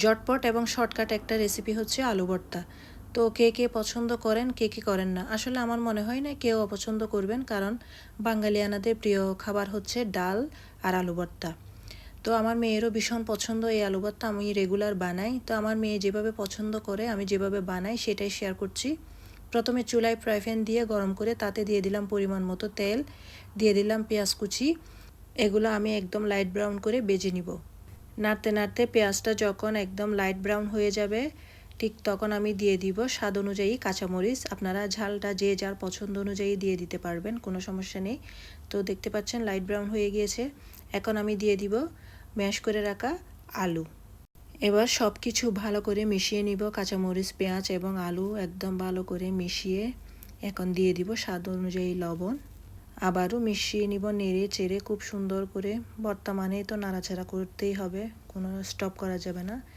ঝটপট এবং শর্টকাট একটা রেসিপি হচ্ছে আলু ভর্তা। তো কে কে পছন্দ করেন, কে কে করেন না, আসলে আমার মনে হয় না কেউ অপছন্দ করবেন, কারণ বাঙালিয়ানাদের প্রিয় খাবার হচ্ছে ডাল আর আলু ভর্তা। তো আমার মেয়েরও ভীষণ পছন্দ এই আলু ভর্তা, আমি রেগুলার বানাই। তো আমার মেয়ে যেভাবে পছন্দ করে আমি যেভাবে বানাই সেটাই শেয়ার করছি। প্রথমে চুলায় ফ্রাই প্যান দিয়ে গরম করে তাতে দিয়ে দিলাম পরিমাণ মতো তেল, দিয়ে দিলাম পেঁয়াজ কুচি। এগুলো আমি একদম লাইট ব্রাউন করে ভেজে নিব। নাড়তে নাড়তে পেঁয়াজটা যখন একদম লাইট ব্রাউন হয়ে যাবে, ঠিক তখন আমি দিয়ে দিব স্বাদ অনুযায়ী কাঁচামরিচ। আপনারা ঝালটা যে যার পছন্দ অনুযায়ী দিয়ে দিতে পারবেন, কোনো সমস্যা নেই। তো দেখতে পাচ্ছেন লাইট ব্রাউন হয়ে গিয়েছে। এখন আমি দিয়ে দিব ম্যাশ করে রাখা আলু। এবার সব কিছু ভালো করে মিশিয়ে নিব, কাঁচামরিচ, পেঁয়াজ এবং আলু একদম ভালো করে মিশিয়ে এখন দিয়ে দিব স্বাদ অনুযায়ী লবণ। আবারও মিশিয়ে নিব নেড়ে চেড়ে খুব সুন্দর করে। বর্তমানে তো নাড়াচাড়া করতেই হবে, কোনো স্টপ করা যাবে না।